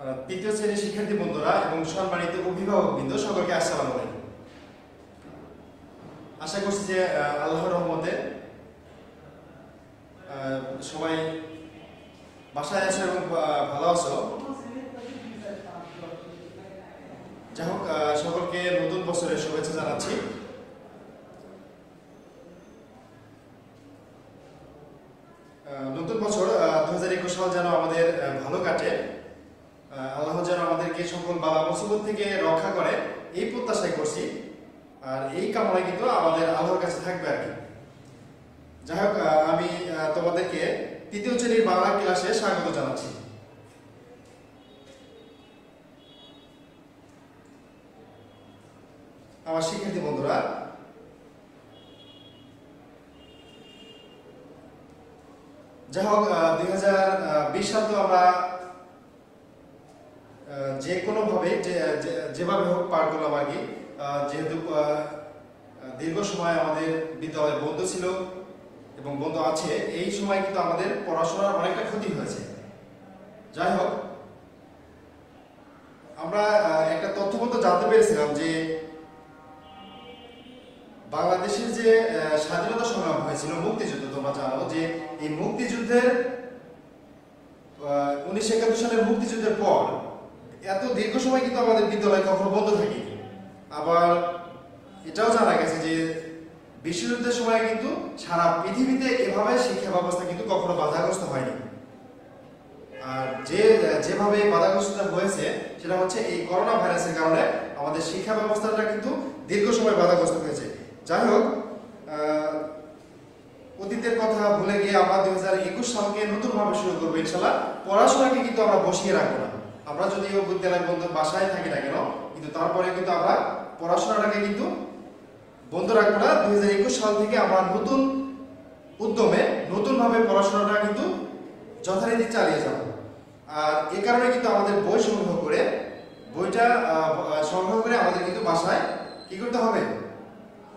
তৃতীয় শ্রেণীর শিক্ষার্থী বন্ধুরা এবং সম্মানিত অভিভাবকবৃন্দ সকলকে আসসালামু আলাইকুম। আশা করছি যে আল্লাহর রহমতে সবাই বাসায় আছো এবং ভালো আছো। যাই হোক, সকলকে নতুন বছরের শুভেচ্ছা জানাচ্ছি। নতুন বছর 2021 সাল যেন আমাদের ভালো কাটে, আল্লাহ যেন আমাদেরকে সকল বালা মুসিবত থেকে রক্ষা করে এই প্রত্যাশাই করছি। আর এই কামনা কিন্তু আমাদের আল্লাহর কাছে থাকবে আর কি। যাই হোক, আমি তোমাদেরকে তৃতীয় শ্রেণীর বাংলা ক্লাসে স্বাগত জানাচ্ছি। আমার শিক্ষার্থী বন্ধুরা, যাই হোক, 2020 সাল তো আমরা যে কোনো ভাবে যেভাবে হোক পার করলাম আর কি। যেহেতু দীর্ঘ সময় আমাদের বিদ্যালয় বন্ধ ছিল এবং বন্ধ আছে, এই সময় কিন্তু আমাদের পড়াশোনার অনেকটা ক্ষতি হয়েছে। যাই হোক, আমরা একটা তথ্যপত্র জানতে পেরেছিলাম যে বাংলাদেশের যে স্বাধীনতা সংগ্রাম হয়েছিল, মুক্তিযুদ্ধ, তোমরা জানো যে এই মুক্তিযুদ্ধের 1971 সালের মুক্তিযুদ্ধের পর এত দীর্ঘ সময় কিন্তু আমাদের বিদ্যালয় কখনো বন্ধ থাকেনি। আবার এটাও জানা গেছে যে বিশ্বযুদ্ধের সময় কিন্তু সারা পৃথিবীতে এভাবে শিক্ষা ব্যবস্থা কিন্তু কখনো বাধাগ্রস্ত হয়নি। আর যেভাবে বাধাগ্রস্ত হয়েছে সেটা হচ্ছে এই করোনা ভাইরাসের কারণে আমাদের শিক্ষা ব্যবস্থাটা কিন্তু দীর্ঘ সময় বাধাগ্রস্ত হয়েছে। যাই হোক, অতীতের কথা ভুলে গিয়ে আমরা 2021 সালকে নতুনভাবে শুরু করবো ইনশাল্লাহ। পড়াশোনাকে কিন্তু আমরা বসিয়ে রাখবো না। আমরা যদিও বিদ্যালয় বন্ধ বাসায় থাকি না কেন, কিন্তু তারপরে কিন্তু আমরা পড়াশোনাটাকে কিন্তু বন্ধ রাখবো না। 2021 সাল থেকে আমরা নতুন উদ্যমে নতুনভাবে পড়াশোনাটা কিন্তু যথারীতি চালিয়ে যাব। আর এ কারণে কিন্তু আমাদের বই সংগ্রহ করে আমাদের কিন্তু বাসায় কি করতে হবে,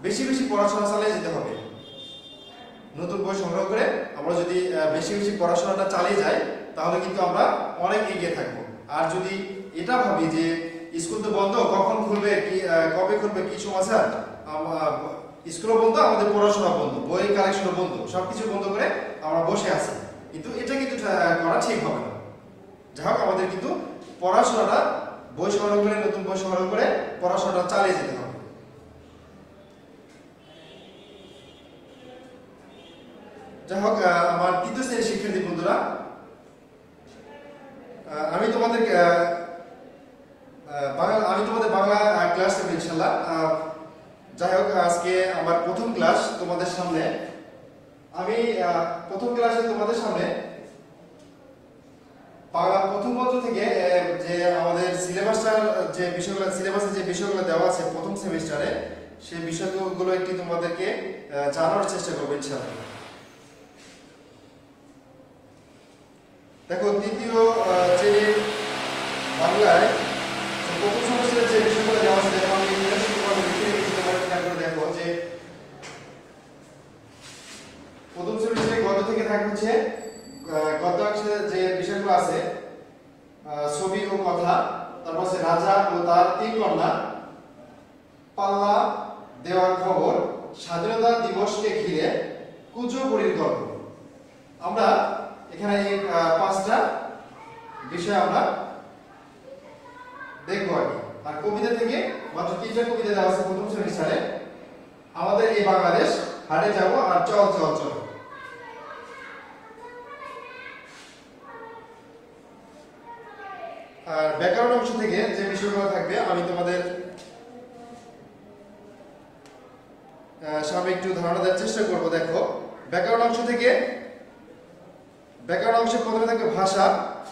বেশি বেশি পড়াশোনা চালিয়ে যেতে হবে। নতুন বই সংগ্রহ করে আমরা যদি বেশি বেশি পড়াশোনাটা চালিয়ে যাই তাহলে কিন্তু আমরা অনেক এগিয়ে থাকবো। আর যদি এটা ভাবি যে স্কুল তো বন্ধ, কখন খুলবে, কবে খুলবে, কি সমাচার, স্কুলও বন্ধ, আমাদের পড়াশোনা বন্ধ, বই কালেকশনও বন্ধ, সবকিছু বন্ধ করে আমরা বসে আছি, কিন্তু এটা কিন্তু করা ঠিক হবে না। যাই হোক, আমাদের কিন্তু পড়াশোনাটা বই সংগ্রহ করে, নতুন বই সংগ্রহ করে পড়াশোনাটা চালিয়ে যেতে হবে। যাই হোক, আমার তৃতীয় শ্রেণীর শিক্ষার্থী বন্ধুরা, আমি তোমাদের বাংলা ক্লাস দেব ইনশাল্লাহ। যাই হোক, আজকে আমার প্রথম ক্লাস তোমাদের সামনে। আমি প্রথম ক্লাসে তোমাদের সামনে বাংলা প্রথম পত্র থেকে যে আমাদের সিলেবাসে যে বিষয়গুলো দেওয়া আছে প্রথম সেমিস্টারে, সেই বিষয়গুলো একটি তোমাদেরকে জানানোর চেষ্টা করবো ইনশাল্লাহ। দেখো, তৃতীয় শ্রেণীর বাংলায় প্রথম সেমিস্টারে যে বিষয়গুলো দেওয়া আছে, দেখো আমি দেখো যে প্রথম সেমিস্টারে গদ্য থেকে থাকবে হচ্ছে গদ্যাংশে যে বিষয়গুলো আছে, ছবি ও কথা, তারপর আছে রাজা ও তার তিন কন্যা, পাল্লা দেওয়ার খবর, স্বাধীনতা দিবসকে ঘিরে, কুজো বুড়ির গল্প। আমরা এখানে এই 5টা বিষয় আমরা দেখবো আর কি। আর কবিতা থেকে মাত্র 3টা কবিতা দেওয়া আছে প্রথম সেমিস্টারে। আমাদের এই বাংলাদেশ, হাটে যাব, আর চল চল চল। আর ব্যাকরণ অংশ থেকে যে বিষয়গুলো থাকবে আমি তোমাদের সামনে একটু ধারণা দেওয়ার চেষ্টা করব। দেখো, ব্যাকরণ অংশ থেকে ব্যাকরণ অংশে প্রথমে থাকবে ভাষা,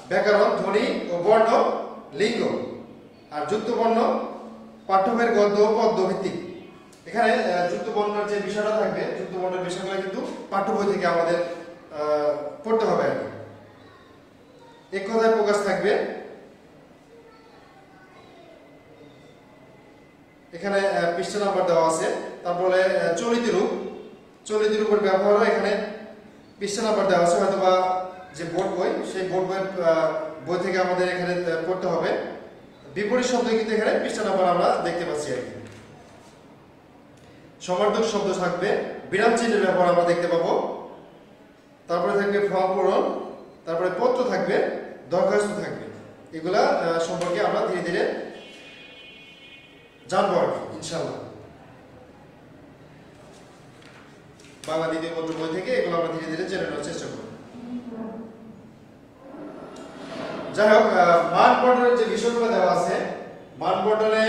ব্যাকরণ, ধ্বনি ও বর্ণ, লিঙ্গ। আর যুক্ত বর্ণ পাঠ্যবইয়ের গদ্য ও পদ্য ভিত্তিক। এখানে যুক্ত বর্ণের যে বিষয়টা থাকবে, যুক্ত বর্ণের বিষয়গুলো কিন্তু পাঠ্য বই থেকে আমাদের পড়তে হবে আর কি। এক কথায় প্রকাশ থাকবে। এখানে পৃষ্ঠা নাম্বার দেওয়া আছে। তারপরে চলিত রূপের ব্যবহারও এখানে পৃষ্ঠা নাম্বার দেওয়া আছে, হয়তোবা যে বোর্ড বই, সেই বোর্ড বইয়ের বই থেকে আমাদের এখানে পড়তে হবে। বিপরীত শব্দ কিন্তু এখানে পৃষ্ঠা নাম্বার আমরা দেখতে পাচ্ছি আর কি। সমার্থক শব্দ থাকবে, বিরাম চিহ্নের ব্যবহার আমরা দেখতে পাবো, তারপরে থাকবে ফর্ম পূরণ, তারপরে পত্র থাকবে, দরখাস্ত থাকবে। এগুলা সম্পর্কে আমরা ধীরে ধীরে জানবো আর কি ইনশাআল্লাহ। বাংলা দ্বিতীয় পত্র বই থেকে এগুলো আমরা ধীরে ধীরে জেনে নেওয়ার চেষ্টা করব। যাই হোক, মান বর্ণনের যে বিষয়গুলো দেওয়া আছে, মান বর্ণনে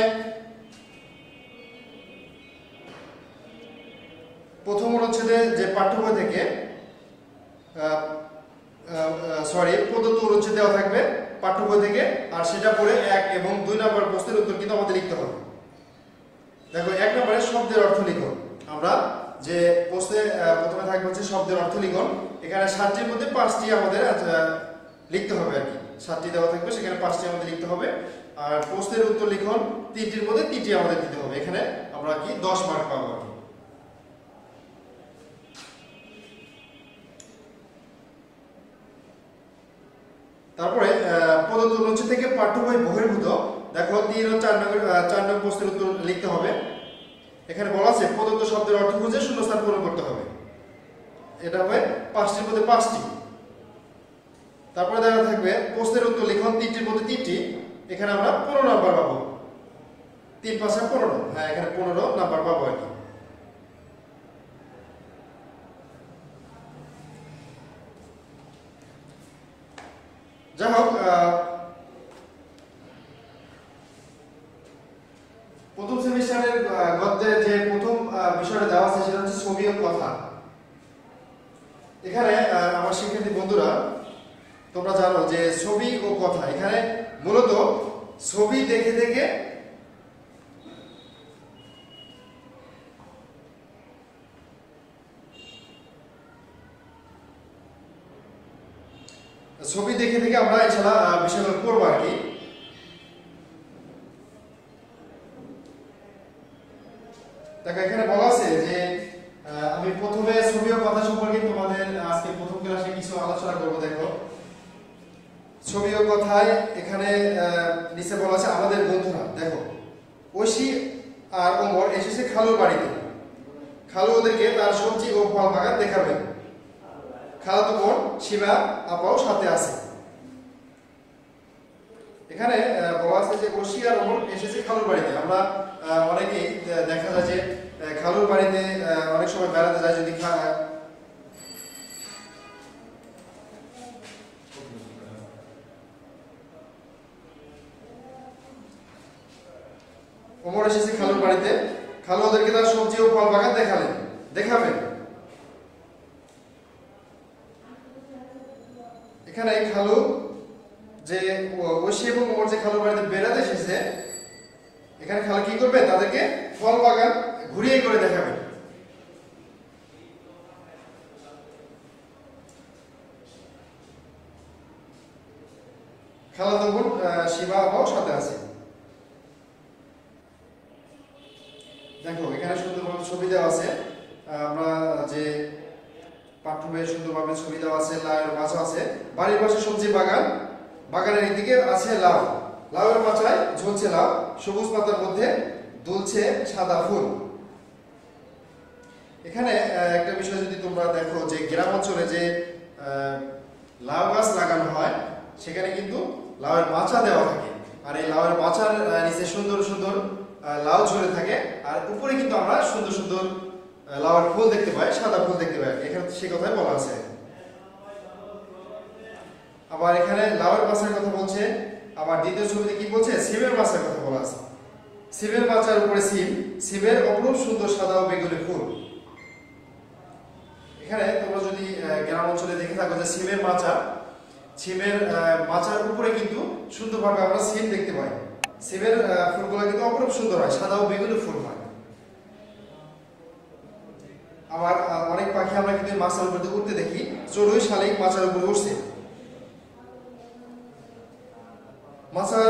প্রথম অনুচ্ছেদে যে পাঠ্য বই থেকে প্রদত্ত অনুচ্ছেদ দেওয়া থাকবে পাঠ্য বই থেকে, আর সেটা পড়ে 1 এবং 2 নম্বর প্রশ্নের উত্তর কিন্তু আমাদের লিখতে হবে। দেখো 1 নম্বরে শব্দের অর্থ লিখন। আমরা যে প্রশ্নে প্রথমে থাকবে হচ্ছে শব্দের অর্থ লিখন। এখানে 7টির মধ্যে 5টি আমাদের লিখতে হবে আর কি। 7টি দেওয়া থাকবে, সেখানে 5টি আমাদের লিখতে হবে। আর প্রশ্নের উত্তর লিখন 3টির মধ্যে 3টি আমাদের দিতে হবে। এখানে আমরা কি 10 মার্ক পাবো আর কি। তারপরে প্রদত্ত অনুচ্ছেদ থেকে পাঠ্য বই বহির্ভূত দেখো 3 ও 4 নম্বর প্রশ্নের উত্তর লিখতে হবে। এখানে বলা আছে প্রদত্ত শব্দের অর্থ খুঁজে শূন্যস্থান পূরণ করতে হবে। এটা হবে 5টির মধ্যে 5টি। তারপরে দেখা থাকবে প্রশ্নের উত্তর লিখন 3টির মধ্যে 3টি। এখানে আমরা 15 নাম্বার পাবো। 3 × 5 = 15। হ্যাঁ, এখানে 15 নাম্বার পাবো আর কি। যাই হোক, প্রথম সেমিস্টারের গদ্যের যে প্রথম বিষয়টা দেওয়া আছে সেটা হচ্ছে ছবি ও কথা। এখানে আমার শিক্ষার্থী বন্ধুরা, তোমরা জানো যে ছবি ও কথা, এখানে মূলত ছবি দেখে দেখে আমরা ইনশাআল্লাহ বিষয়গুলো পড়বো আর কি। দেখো এখানে বলা আছে যে আমি প্রথমে ছবি ও কথা সম্পর্কে তোমাদের আজকে প্রথম ক্লাসে কিছু আলোচনা করব। দেখো ছবি ও কথায় এখানে নিচে বলা আছে আমাদের বন্ধুরা। দেখো ঐশী আর ওমর এসেছে খালুর বাড়িতে। খালু ওদেরকে তার সবজি ও ফল বাগান দেখাবেন। খালাতো বোন সীমা আপাও সাথে আছে। এখানে বলা আছে যে ঐশী আর ওমর এসেছে খালুর বাড়িতে। আমরা অনেকেই দেখা যায় যে খালুর বাড়িতে অনেক সময় বেড়াতে যায়। যদি ওমর এসেছে খালুর বাড়িতে, খালু ওদেরকে তার সবজি ও ফল বাগান দেখাবেন। এখানে খালু যে ঐশী এবং ওমর যে খালুর বাড়িতে বেড়াতে এসেছে, এখানে খালু কি করবে? তাদেরকে ফল বাগান ঘুরিয়ে করে দেখাবে। খালাতো বোন সীমা আপাও সাথে আছে। দেখো এখানে সুন্দরভাবে ছবি দেওয়া আছে। আমরা যে পাঠ্য বইয়ে সুন্দরভাবে ছবি দেওয়া আছে। লাউয়ের মাচা আছে, বাড়ির পাশে সবজি বাগান, বাগানের এদিকে আছে লাউ, লাউয়ের মাচায় ঝুলছে লাউ, সবুজ পাতার মধ্যে দুলছে সাদা ফুল। এখানে একটা বিষয় যদি তোমরা দেখো যে গ্রাম অঞ্চলে যে লাউ গাছ লাগানো হয়, সেখানে কিন্তু লাউয়ের মাচা দেওয়া থাকে। আর এই লাউয়ের মাচার নিচে সুন্দর সুন্দর লাউ ঝরে থাকে, আর উপরে কিন্তু আমরা সুন্দর সুন্দর লাউয়ের ফুল দেখতে পাই, সাদা ফুল দেখতে পাই। এখানে সে কথাই বলা আছে। আবার এখানে লাউয়ের মাচার কথা বলছে। আবার দ্বিতীয় ছবিতে কি বলছে? সিমের মাচার কথা বলা আছে। সিমের মাচার উপরে সিমের অপরূপ সুন্দর সাদা ও বেগুনি ফুল। এখানে তোমরা যদি গ্রাম অঞ্চলে দেখে থাকো যে সিমের মাচার উপরে কিন্তু সুন্দরভাবে আমরা সিম দেখতে পাই। সিমের ফুলগুলো কিন্তু অপরূপ সুন্দর হয়, সাদা ও বেগুনি ফুল হয়। আবার অনেক পাখি আমরা কিন্তু মাচার উপরে উঠতে দেখি। চড়ুই শালিক মাচার উপরে উঠছে। মাচার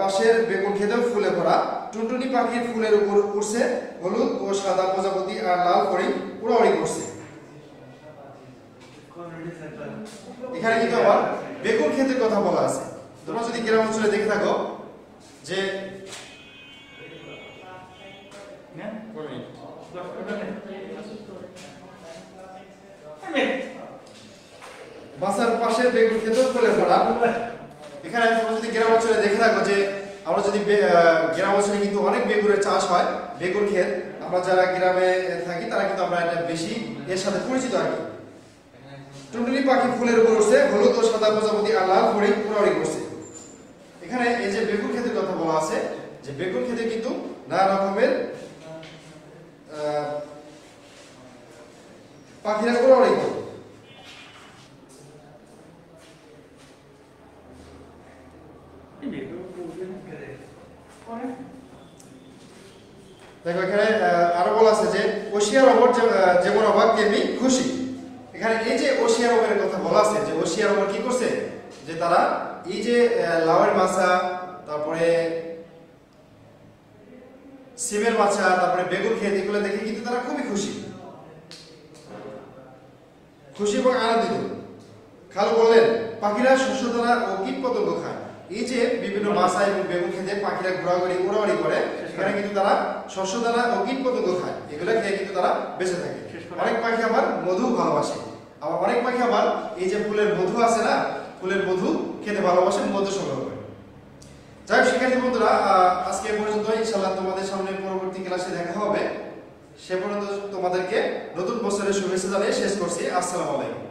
পাশের বেগুন খেতেও ফুলে ভরা। টুনটুনি পাখির ফুলের উপর উঠছে। হলুদ ও সাদা প্রজাপতি আর লাল ফড়িং উড়াউড়ি করছে। এখানে কিন্তু আবার বেগুন ক্ষেতের কথা বলা আছে। তোমরা যদি গ্রাম অঞ্চলে দেখে থাকো যে বাসার পাশে বেগুন ক্ষেত ফলে ভরা। এখানে তোমরা যদি গ্রাম অঞ্চলে দেখে থাকো যে আমরা যদি গ্রাম অঞ্চলে কিন্তু অনেক বেগুনের চাষ হয়, বেগুন ক্ষেত। আমরা যারা গ্রামে থাকি তারা কিন্তু আমরা এটা বেশি এর সাথে পরিচিত আর কি। টুনটুনি পাখি ফুলের উপর উঠছে, হলুদ ও সাদা প্রজাপতি আর লাল ফড়িং উড়াউড়ি করছে। এখানে এই যে বেগুন ক্ষেতের কথা বলা আছে, যে বেগুন ক্ষেতে কিন্তু নানা রকমের পাখিরা উড়াউড়ি করে। দেখো এখানে আরো বলা আছে যে ওশিয়ার ওপর যেমন অবাক তেমনি খুশি। এখানে এই যে ওশিয়ার ওপরের কথা বলা আছে, যে ওশিয়ার ওপর কি করছে, যে তারা এই যে লাউয়ের মাছা, তারপরে সিমের মাছা, তারপরে বেগুন ক্ষেত, এগুলো দেখে কিন্তু তারা খুবই খুশি এবং আনন্দিত। খালু বললেন পাখিরা শস্যদানা ও কীট পতঙ্গ খায়। এই যে বিভিন্ন মাছা এবং বেগুন খেতে পাখিরা ঘোরাঘুরি উড়াউড়ি করে, সেখানে কিন্তু তারা শস্যদানা ও কীট পতঙ্গ খায়, এগুলো খেয়ে কিন্তু তারা বেঁচে থাকে। অনেক পাখি আবার মধু ভালোবাসে, আবার অনেক পাখি আবার এই যে ফুলের মধু আছে না, ফুলের মধু খেতে ভালোবাসে, মধু সংগ্রহ করে। যাই হোক শিক্ষার্থী বন্ধুরা, আজকে এ পর্যন্ত। ইনশাআল্লাহ তোমাদের সামনে পরবর্তী ক্লাসে দেখা হবে। সে পর্যন্ত তোমাদেরকে নতুন বছরের শুভেচ্ছা জানিয়ে শেষ করছি। আসসালামু আলাইকুম।